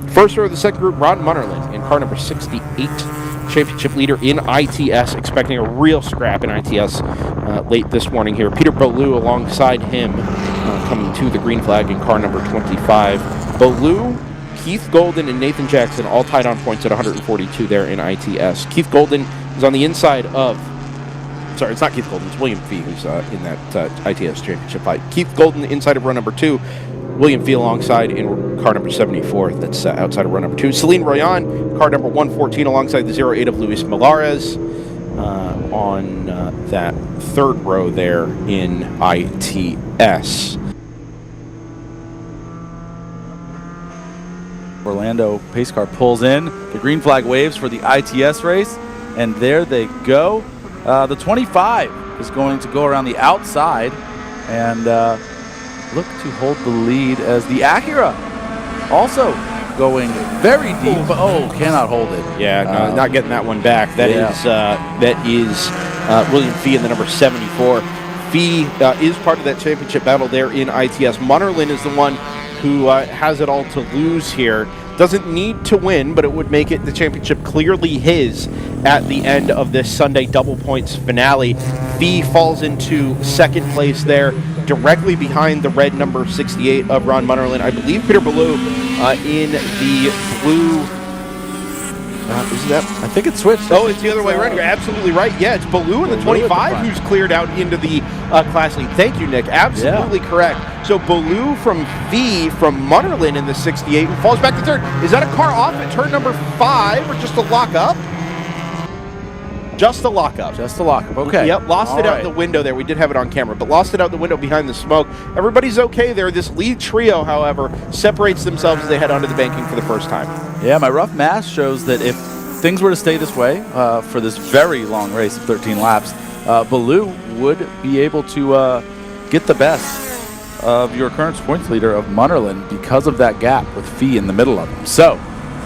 First row of the second group, Ron Munnerlyn in car number 68, championship leader in ITS, expecting a real scrap in ITS late this morning here. Peter Beaulieu alongside him coming to the green flag in car number 25. Beaulieu, Keith Golden, and Nathan Jackson all tied on points at 142 there in ITS. Keith Golden is on the inside of, sorry, it's not Keith Golden, it's William Fee who's in that ITS championship fight. Keith Golden inside of row number 2. William Fee alongside in car number 74, that's outside of row number 2. Celine Royan, car number 114, alongside the 08 of Luis Milares on that third row there in ITS. Orlando pace car pulls in. The green flag waves for the ITS race, and there they go. The 25 is going to go around the outside and look to hold the lead as the Acura also going very deep, but cannot hold it. Yeah, no, not getting that one back. That is William Fee in the number 74. Fee is part of that championship battle there in ITS. Munnerlyn is the one who has it all to lose here. Doesn't need to win, but it would make it the championship clearly his at the end of this Sunday double points finale. Fee falls into second place there, directly behind the red number 68 of Ron Munnerlyn. I believe Peter Beaulieu in the blue. Is that? I think it's switched. Oh, it's the other way around. You're absolutely right. Yeah, it's Beaulieu in the 25 who's cleared out into the class lead. Thank you, Nick. Absolutely correct. So Beaulieu from V from Munnerlyn in the 68 who falls back to third. Is that a car off at turn number 5 or just a lockup? Just a lockup. Just a lockup. Okay. Yep, lost it out the window there. We did have it on camera, but lost it out the window behind the smoke. Everybody's okay there. This lead trio, however, separates themselves as they head onto the banking for the first time. Yeah, my rough math shows that if things were to stay this way for this very long race of 13 laps, Beaulieu would be able to get the best of your current points leader of Munnerlyn because of that gap with Fee in the middle of them. So,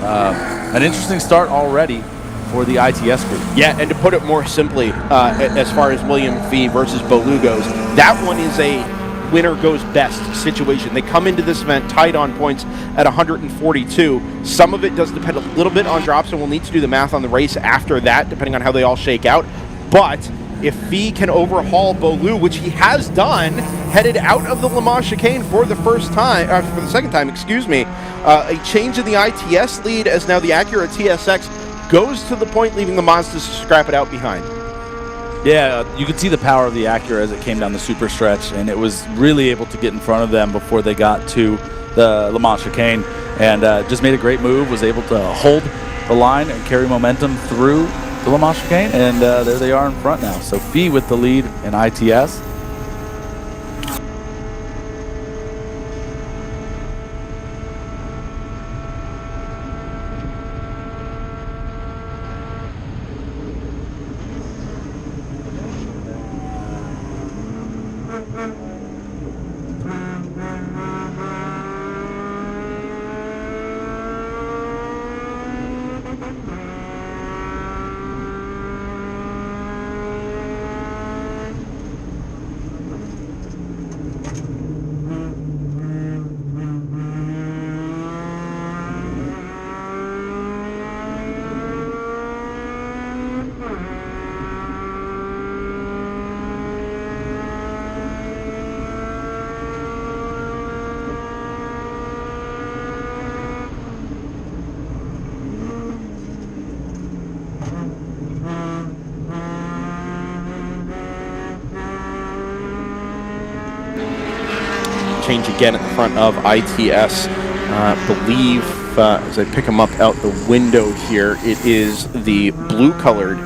an interesting start already for the ITS group. Yeah, and to put it more simply, as far as William Fee versus Beaulieu goes, that one is a winner goes best situation. They come into this event tied on points at 142. Some of it does depend a little bit on drops, and we'll need to do the math on the race after that, depending on how they all shake out. But if Fee can overhaul Beaulieu, which he has done, headed out of the Le Mans chicane for the second time, excuse me, a change in the ITS lead as now the Acura TSX goes to the point, leaving the Mazda to scrap it out behind. Yeah, you could see the power of the Acura as it came down the super stretch, and it was really able to get in front of them before they got to the Le Mans chicane, and just made a great move, was able to hold the line and carry momentum through the Le Mans chicane, and there they are in front now. So Fee with the lead in ITS. Change again at the front of ITS. Believe, as I pick them up out the window here, it is the blue-colored,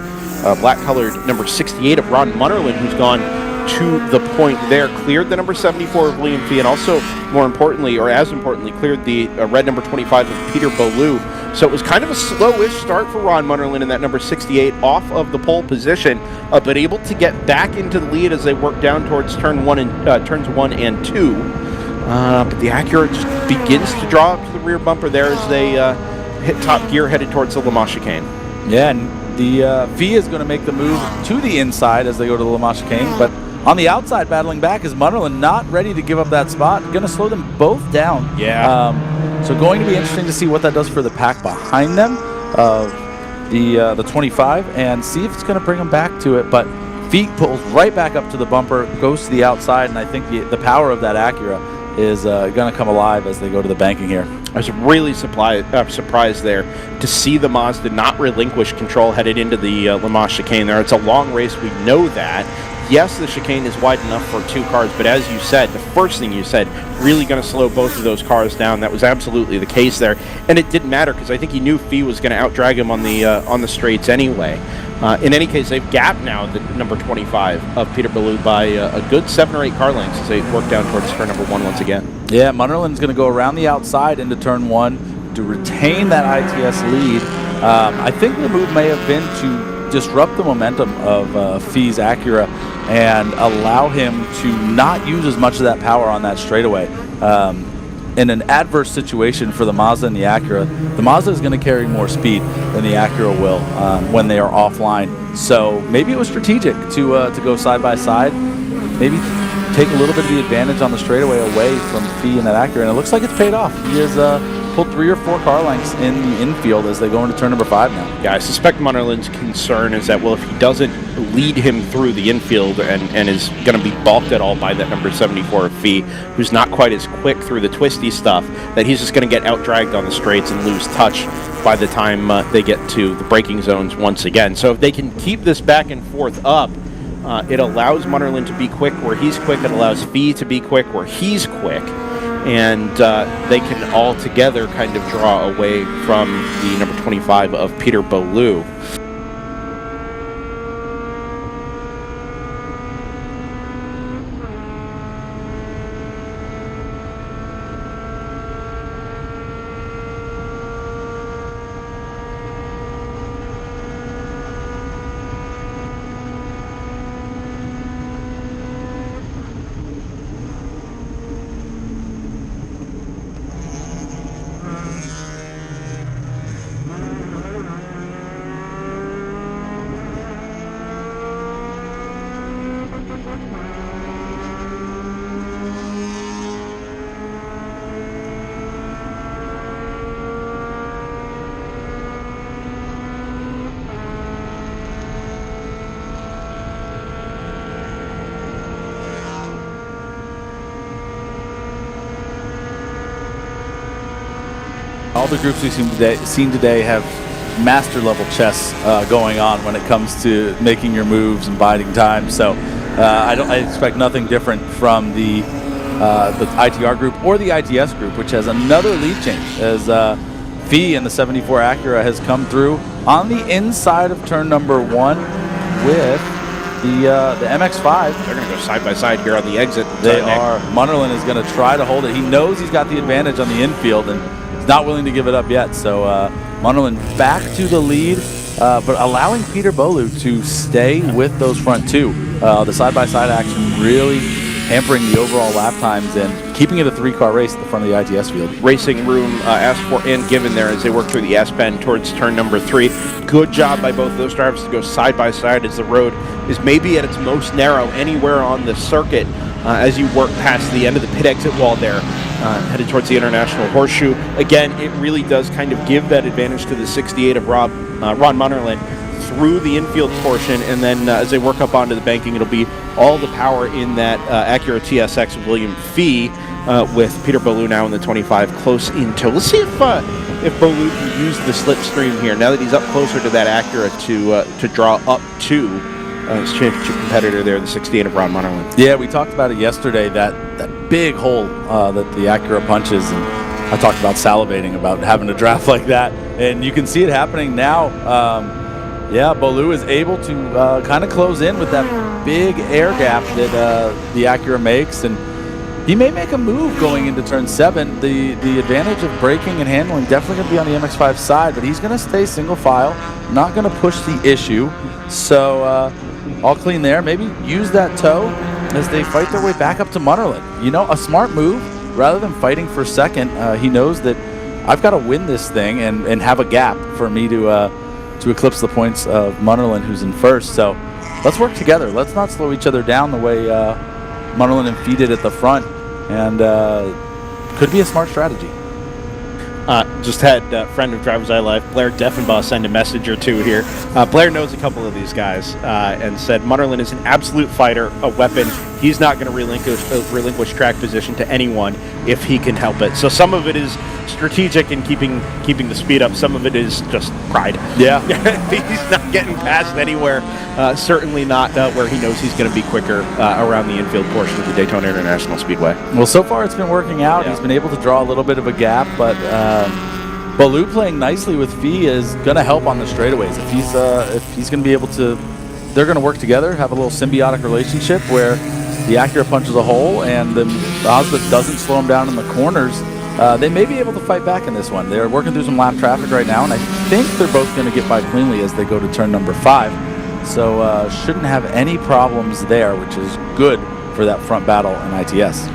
black-colored number 68 of Ron Munnerlyn who's gone to the point there, cleared the number 74 of William Fee, and also, more importantly, or as importantly, cleared the red number 25 of Peter Beaulieu. So it was kind of a slowish start for Ron Munnerlyn in that number 68 off of the pole position, but able to get back into the lead as they work down towards turns 1 and 2. But the Acura just begins to draw up to the rear bumper there as they hit top gear headed towards the Le Mans chicane. Yeah, and the Fee is going to make the move to the inside as they go to the Le Mans chicane, but on the outside battling back is Munnerlyn, not ready to give up that spot. Going to slow them both down. Yeah. So going to be interesting to see what that does for the pack behind them, the 25, and see if it's going to bring them back to it. But feet pulls right back up to the bumper, goes to the outside, and I think the power of that Acura is going to come alive as they go to the banking here. I was really surprised there to see the Mazda not relinquish control headed into the Le Mans chicane there. It's a long race, we know that. Yes, the chicane is wide enough for two cars, but as you said, the first thing you said, really going to slow both of those cars down. That was absolutely the case there, and it didn't matter because I think he knew Fee was going to outdrag him on the straights anyway. In any case, they've gapped now the number 25 of Peter Ballou by a good 7 or 8 car lengths as they work down towards turn number 1 once again. Yeah, Munnerlyn's going to go around the outside into turn 1 to retain that ITS lead. I think the move may have been to disrupt the momentum of Fee's Acura and allow him to not use as much of that power on that straightaway. In an adverse situation for the Mazda and the Acura, the Mazda is going to carry more speed than the Acura will when they are offline. So maybe it was strategic to go side by side, maybe take a little bit of the advantage on the straightaway away from Fee and that Acura, and it looks like it's paid off. He has pulled 3 or 4 car lengths in the infield as they go into turn number 5 now. Yeah, I suspect Munnerlyn's concern is that, well, if he doesn't lead him through the infield and is going to be balked at all by that number 74 Fee, who's not quite as quick through the twisty stuff, that he's just going to get outdragged on the straights and lose touch by the time they get to the braking zones once again. So if they can keep this back and forth up, it allows Munnerlyn to be quick where he's quick. It allows Fee to be quick where he's quick. And they can all together kind of draw away from the number 25 of Peter Ballou. All the groups we've seen today have master level chess going on when it comes to making your moves and biding time. So I expect nothing different from the ITR group or the ITS group, which has another lead change as Fee in the 74 Acura has come through on the inside of turn number 1 with the MX-5. They're going to go side by side here on the exit. They are. Munnerlyn is going to try to hold it. He knows he's got the advantage on the infield and he's not willing to give it up yet. So Munnerlyn back to the lead, but allowing Peter Ballou to stay with those front 2. The side-by-side action really hampering the overall lap times and keeping it a 3-car race at the front of the ITS field. Racing room asked for and given there as they work through the S-bend towards turn number 3. Good job by both of those drivers to go side by side as the road is maybe at its most narrow anywhere on the circuit as you work past the end of the pit exit wall there, headed towards the International Horseshoe. Again, it really does kind of give that advantage to the 68 of Ron Munnerlyn through the infield portion, and then as they work up onto the banking, it'll be all the power in that Acura TSX of William Fee, with Peter Ballou now in the 25 close into. Let's see if Ballou can use the slipstream here now that he's up closer to that Acura to draw up to his championship competitor there, the 68 of Ron Munnerlyn. Yeah, we talked about it yesterday, that big hole that the Acura punches, and I talked about salivating about having a draft like that, and you can see it happening now. Yeah, Ballou is able to kind of close in with that big air gap that the Acura makes, and he may make a move going into turn 7. The advantage of braking and handling definitely going to be on the MX-5 side, but he's going to stay single file, not going to push the issue. So all clean there. Maybe use that toe as they fight their way back up to Munnerlyn. You know, a smart move. Rather than fighting for second, he knows that I've got to win this thing and have a gap for me to eclipse the points of Munnerlyn, who's in first. So let's work together. Let's not slow each other down the way Munnerlyn and Fee did at the front, and could be a smart strategy. just had a friend of Driver's Eye Life, Blair Deffenbaugh, send a message or two here. Blair knows a couple of these guys and said Munnerlyn is an absolute fighter, a weapon. He's not going to relinquish track position to anyone if he can help it. So some of it is strategic in keeping the speed up. Some of it is just pride. Yeah. He's not getting past anywhere. Certainly not where he knows he's going to be quicker around the infield portion of the Daytona International Speedway. Well, so far it's been working out. Yeah. He's been able to draw a little bit of a gap, but Baloo playing nicely with Fee is going to help on the straightaways. If he's going to be able to, they're going to work together, have a little symbiotic relationship where the Acura punches a hole and the Mazda doesn't slow him down in the corners. They may be able to fight back in this one. They're working through some lap traffic right now, and I think they're both going to get by cleanly as they go to turn number 5. So shouldn't have any problems there, which is good for that front battle in ITS.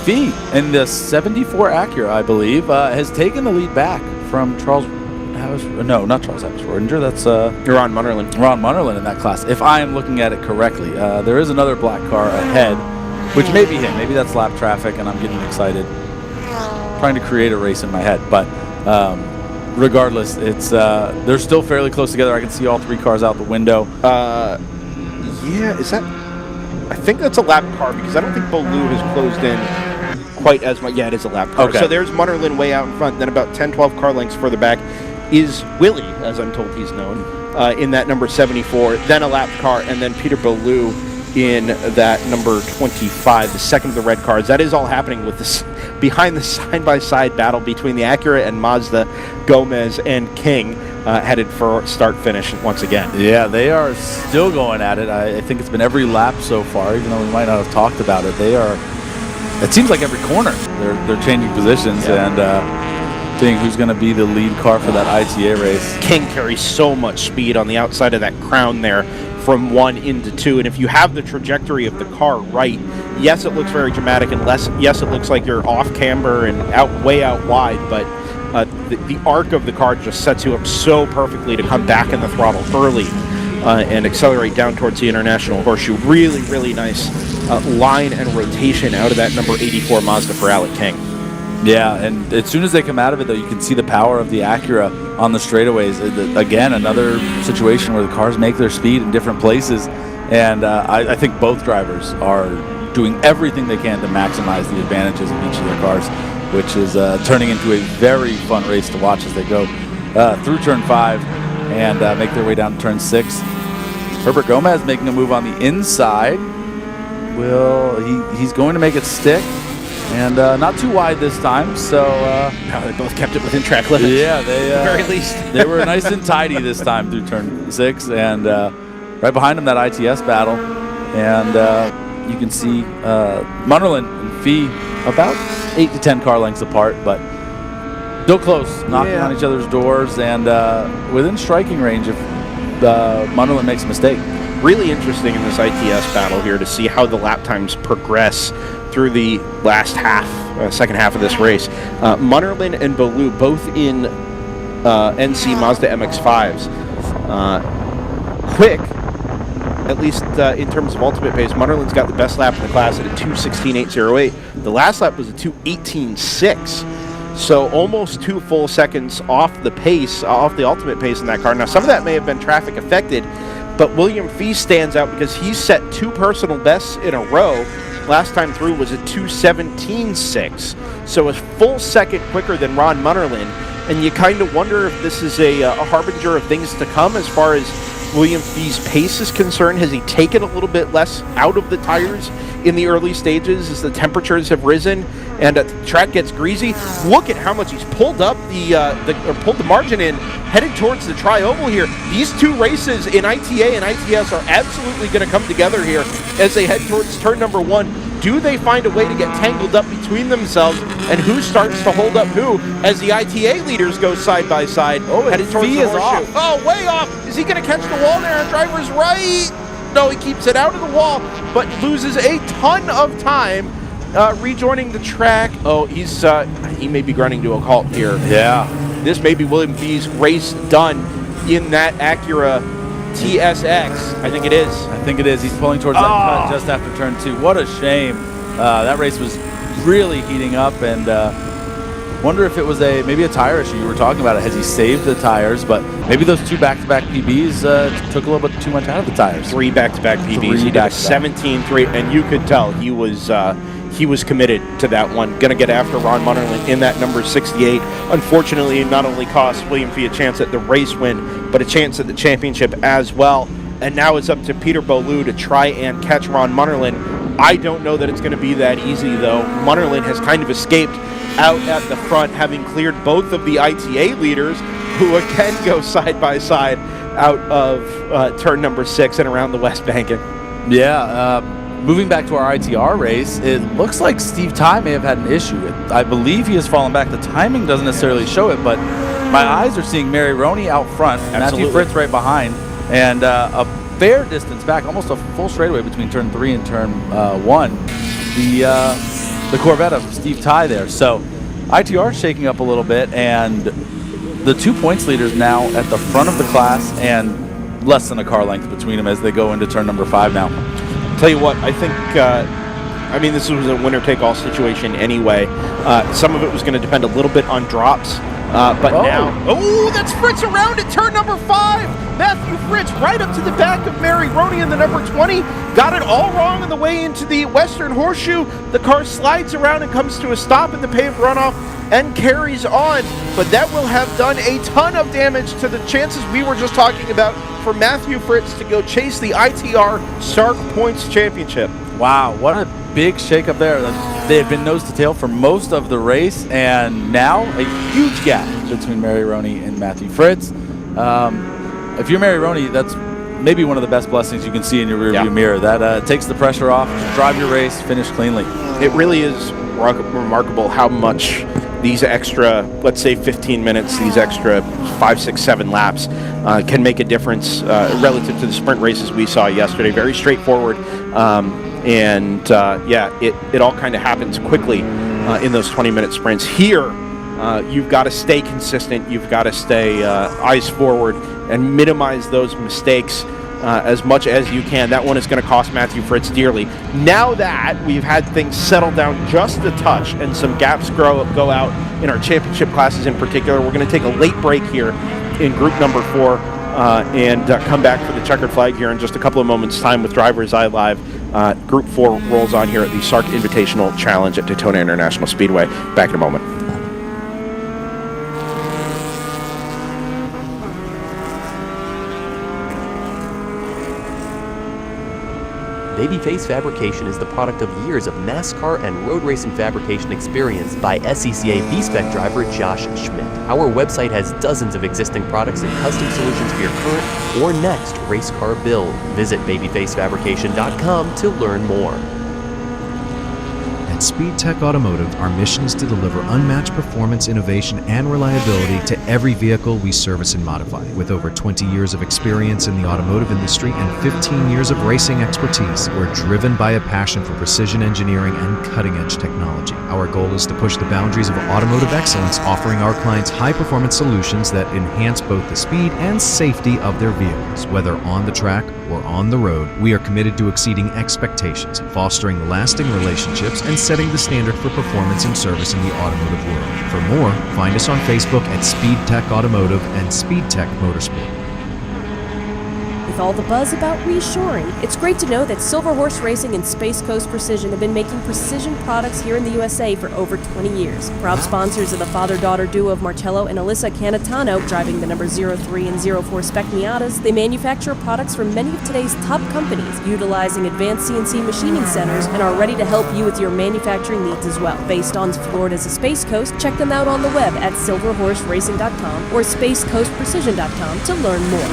Fee in the 74 Acura, I believe, has taken the lead back from Charles. No, not Charles Rodinger. That's Ron Munnerlyn. Ron Munnerlyn in that class. If I am looking at it correctly, there is another black car ahead, which may be him. Maybe that's lap traffic, and I'm getting excited, trying to create a race in my head. But regardless, it's they're still fairly close together. I can see all three cars out the window. Yeah, is that? I think that's a lap car because I don't think Bolu has closed in quite as much. Yeah, it is a lap car. Okay. So there's Munnerlyn way out in front. Then about 10, 12 car lengths further back is Willie, as I'm told he's known, in that number 74. Then a lap car, and then Peter Bolu in that number 25, the second of the red cars. That is all happening with this behind the side-by-side battle between the Acura and Mazda, Gomez and King, headed for start-finish once again. Yeah, they are still going at it. I think it's been every lap so far, even though we might not have talked about it. They are. It seems like every corner they're changing positions and seeing who's going to be the lead car for that ITA race. King carries so much speed on the outside of that crown there from 1 into 2, and if you have the trajectory of the car right, yes, it looks very dramatic, and yes, it looks like you're off camber and way out wide, but the arc of the car just sets you up so perfectly to come back in the throttle early and accelerate down towards the International Horseshoe. Really, really nice line and rotation out of that number 84 Mazda for Alec King. Yeah, and as soon as they come out of it, though, you can see the power of the Acura on the straightaways. Again, another situation where the cars make their speed in different places, and I think both drivers are doing everything they can to maximize the advantages of each of their cars, which is turning into a very fun race to watch as they go through Turn 5 and make their way down to Turn 6. Herbert Gomez making a move on the inside. He's going to make it stick. And not too wide this time, so... no, they both kept it within track limits. Yeah, they... at the very least. They were nice and tidy this time through Turn 6, and right behind them, that ITS battle. And you can see Munnerlyn and Fee about 8 to 10 car lengths apart, but still close, knocking on each other's doors, and within striking range if Munnerlyn makes a mistake. Really interesting in this ITS battle here to see how the lap times progress through the last second half of this race. Munnerlyn and Bolu both in NC Mazda MX-5s. Quick, at least in terms of ultimate pace, Munnerlyn's got the best lap in the class at a 2:16.808. The last lap was a 2:18.6. So almost 2 full seconds off the pace, off the ultimate pace in that car. Now, some of that may have been traffic affected, but William Fee stands out because he's set 2 personal bests in a row. Last time through was a 2:17.6, so a full second quicker than Ron Munnerlyn, and you kind of wonder if this is a harbinger of things to come as far as William Fee's pace is concerned. Has he taken a little bit less out of the tires in the early stages as the temperatures have risen and the track gets greasy? Look at how much he's pulled up pulled the margin in, headed towards the tri-oval here. These 2 races in ITA and ITS are absolutely going to come together here as they head towards turn number 1. Do they find a way to get tangled up between themselves, and who starts to hold up who as the ITA leaders go side by side, headed towards the horseshoe? Oh, way off! Is he going to catch the wall there on driver's right? No, he keeps it out of the wall, but loses a ton of time rejoining the track. Oh, he may be grinding to a halt here. Yeah. This may be William Fee's race done in that Acura TSX. I think it is. I think it is. He's pulling towards that cut just after Turn 2. What a shame. That race was really heating up, and wonder if it was maybe a tire issue. You were talking about it. Has he saved the tires? But maybe those 2 back-to-back PBs took a little bit too much out of the tires. 3 back-to-back PBs. He did a 17.3, and you could tell he was committed to that one. Going to get after Ron Munnerlyn in that number 68. Unfortunately, it not only cost William Fee a chance at the race win, but a chance at the championship as well. And now it's up to Peter Bolu to try and catch Ron Munnerlyn. I don't know that it's going to be that easy, though. Munnerlyn has kind of escaped out at the front, having cleared both of the ITA leaders, who again go side by side out of turn number 6 and around the West Banking. Yeah, moving back to our ITR race, it looks like Steve Ty may have had an issue. I believe he has fallen back. The timing doesn't necessarily show it, but my eyes are seeing Mary Roney out front, Matthew Fritz right behind, and a fair distance back, almost a full straightaway between turn 3 and turn 1. The the Corvette of Steve Ty there. So ITR is shaking up a little bit, and the 2 points leaders now at the front of the class and less than a car length between them as they go into turn number 5 now. Tell you what, I think, I mean, this was a winner-take-all situation anyway. Some of it was going to depend a little bit on drops, but now... Oh, that's Fritz around at turn number 5! Matthew Fritz right up to the back of Mary Roney in the number 20. Got it all wrong on the way into the Western Horseshoe. The car slides around and comes to a stop in the paved runoff and carries on, but that will have done a ton of damage to the chances we were just talking about for Matthew Fritz to go chase the ITR SARC Points Championship. Wow, what a big shakeup there. They had been nose to tail for most of the race, and now a huge gap between Mary Roney and Matthew Fritz. If you're Mary Roney, that's maybe one of the best blessings you can see in your rearview mirror. That takes the pressure off, just drive your race, finish cleanly. It really is remarkable how much these extra, let's say 15 minutes, these extra 5, 6, 7 laps can make a difference relative to the sprint races we saw yesterday. Very straightforward. It all kind of happens quickly in those 20-minute sprints. Here, you've got to stay consistent. You've got to stay eyes forward and minimize those mistakes as much as you can. That one is going to cost Matthew Fritz dearly. Now that we've had things settle down just a touch and some gaps go out in our championship classes in particular, we're going to take a late break here in group number 4 and come back for the checkered flag here in just a couple of moments' time with Driver's Eye Live. Group 4 rolls on here at the SARC Invitational Challenge at Daytona International Speedway. Back in a moment. Babyface Fabrication is the product of years of NASCAR and road racing fabrication experience by SCCA V-Spec driver Josh Schmidt. Our website has dozens of existing products and custom solutions for your current or next race car build. Visit babyfacefabrication.com to learn more. At SpeedTech Automotive, our mission is to deliver unmatched performance, innovation, and reliability to every vehicle we service and modify. With over 20 years of experience in the automotive industry and 15 years of racing expertise, we're driven by a passion for precision engineering and cutting-edge technology. Our goal is to push the boundaries of automotive excellence, offering our clients high-performance solutions that enhance both the speed and safety of their vehicles. Whether on the track or on the road, we are committed to exceeding expectations, fostering lasting relationships, and setting the standard for performance and service in the automotive world. For more, find us on Facebook at SpeedTech Automotive and SpeedTech Motorsport. With all the buzz about reshoring, it's great to know that Silver Horse Racing and Space Coast Precision have been making precision products here in the USA for over 20 years. Proud sponsors of the father-daughter duo of Marcello and Alyssa Canatano, driving the number 03 and 04 Spec Miatas, they manufacture products for many of today's top companies, utilizing advanced CNC machining centers, and are ready to help you with your manufacturing needs as well. Based on Florida's Space Coast, check them out on the web at silverhorseracing.com or spacecoastprecision.com to learn more.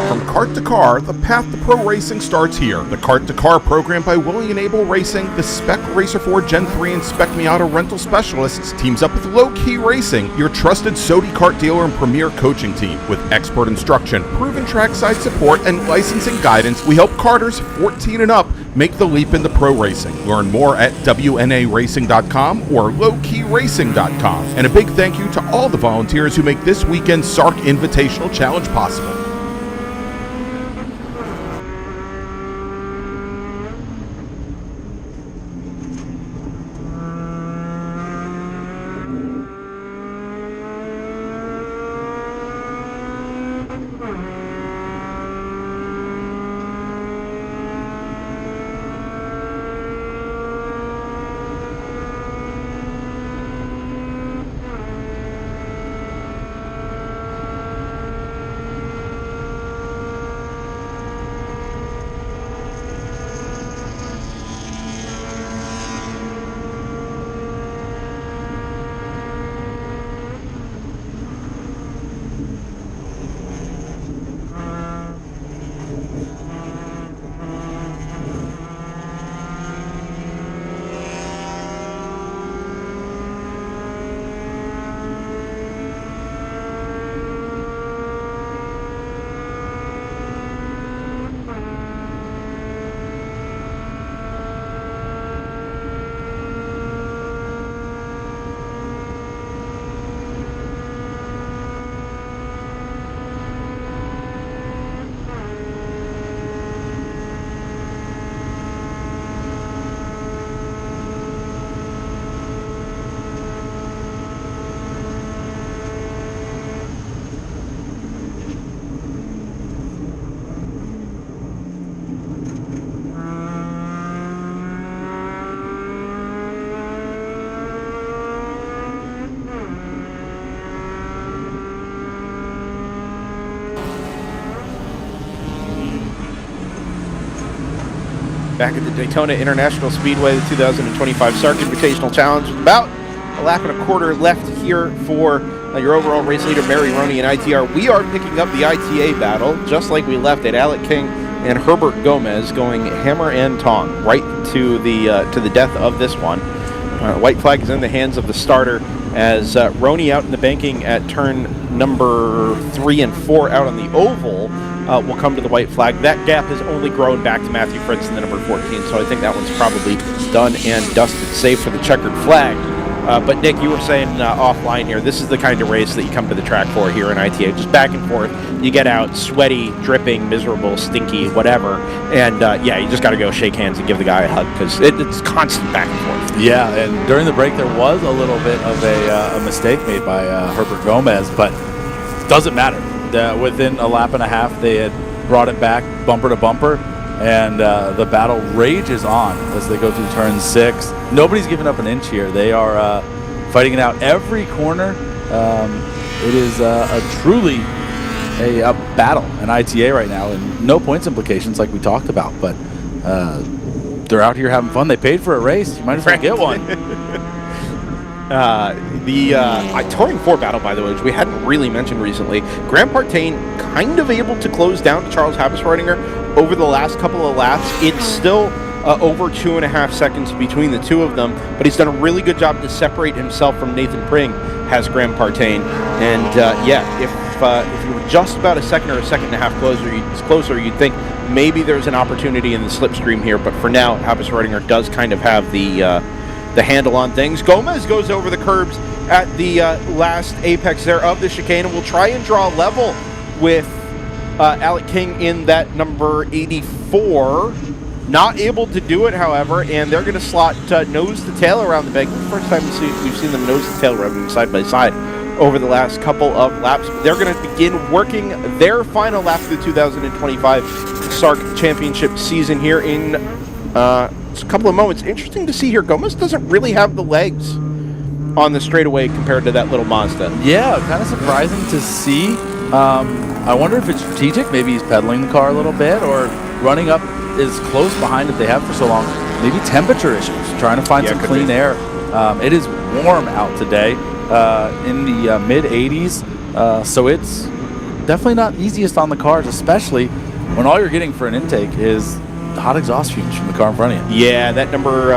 From kart to car, the path to pro racing starts here. The Kart to Car program by Willie and Abel Racing, the Spec Racer 4 Gen 3 and Spec Miata rental specialists, teams up with Low Key Racing, your trusted SODI kart dealer and premier coaching team. With expert instruction, proven trackside support, and licensing guidance, we help karters 14 and up make the leap into pro racing. Learn more at WNARacing.com or lowkeyracing.com. And a big thank you to all the volunteers who make this weekend's SARC Invitational Challenge possible. back at the Daytona International Speedway, the 2025 SARC Invitational Challenge. About a lap and a quarter left here for your overall race leader, Mary Roney in ITR. We are picking up the ITA battle, just like we left it. Alec King and Herbert Gomez going hammer and tong right to the death of this one. White flag is in the hands of the starter as Roney out in the banking at turn number 3 and 4 out on the oval will come to the white flag. That gap has only grown back to Matthew Fritz in the number 14, so I think that one's probably done and dusted, save for the checkered flag. But Nick, you were saying offline here, this is the kind of race that you come to the track for here in ITA. Just back and forth. You get out sweaty, dripping, miserable, stinky, whatever. And yeah, you just got to go shake hands and give the guy a hug because it's constant back and forth. Yeah, and during the break there was a little bit of a mistake made by Herbert Gomez, but it doesn't matter. Within a lap and a half, they had brought it back bumper to bumper. And the battle rages on as they go through turn 6. Nobody's giving up an inch here. They are fighting it out every corner. It is truly a battle in ITA right now, and no points implications like we talked about. But they're out here having fun. They paid for a race. You might as well get one. The Touring 4 battle, by the way, which we hadn't really mentioned recently, Graham Partain kind of able to close down to Charles Habisreutinger over the last couple of laps. It's still over 2.5 seconds between the two of them, but he's done a really good job to separate himself from Nathan Pring, has Graham Partain. And yeah, if you were just about a second or a second and a half closer, you'd think maybe there's an opportunity in the slipstream here, but for now, Habisreutinger does kind of have the handle on things. Gomez goes over the curbs at the last apex there of the chicane and will try and draw level with Alec King in that number 84. Not able to do it, however, and they're going to slot nose to tail around the bank. First time we've seen them nose to tail running side by side over the last couple of laps. They're going to begin working their final lap of the 2025 SARC Championship season here in just a couple of moments. Interesting to see here, Gomez doesn't really have the legs on the straightaway compared to that little Mazda. Yeah, kind of surprising to see. I wonder if it's strategic. Maybe he's pedaling the car a little bit or running up as close behind that they have for so long. Maybe temperature issues, trying to find some clean air. It is warm out today in the mid-80s, so it's definitely not easiest on the cars, especially when all you're getting for an intake is hot exhaust fumes from the car in front of you. Yeah, that number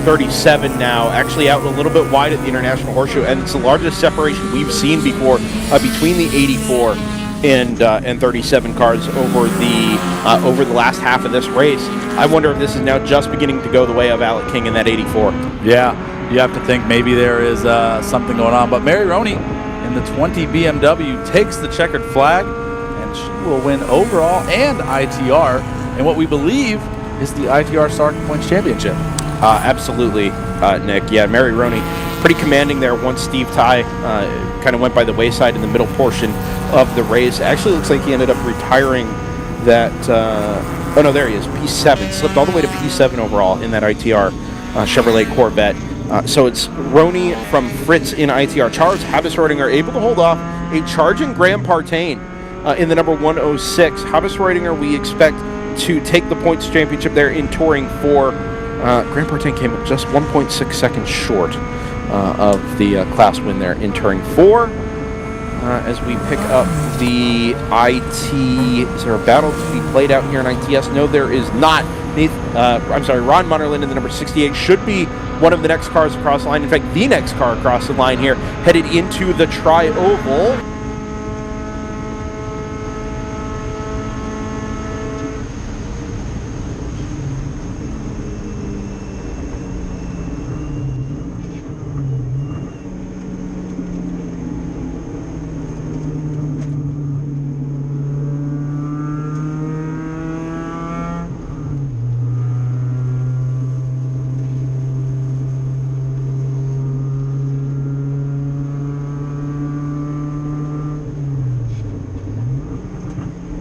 37 now, actually out a little bit wide at the International Horseshoe, and it's the largest separation we've seen before between the 84 and 37 cars over the last half of this race. I wonder if this is now just beginning to go the way of Alec King in that 84. Yeah, you have to think maybe there is something going on. But Mary Roney in the 20 BMW takes the checkered flag, and she will win overall and ITR in what we believe is the ITR SARC Points Championship. Absolutely, Nick. Yeah, Mary Roney pretty commanding there once Steve Ty kind of went by the wayside in the middle portion of the race. Actually looks like he ended up retiring that, oh no, there he is, P7. Slipped all the way to P7 overall in that ITR Chevrolet Corvette. So it's Roney from Fritz in ITR. Charles Habisreutinger able to hold off a charging Graham Partain in the number 106. Habisreutinger we expect to take the points championship there in Touring 4. Graham Partain came up just 1.6 seconds short of the class win there in Touring 4. As we pick up the IT, is there a battle to be played out here in ITS? No, there is not. Ron Munnerlyn in the number 68 should be one of the next cars across the line. In fact, the next car across the line here, headed into the Tri-Oval.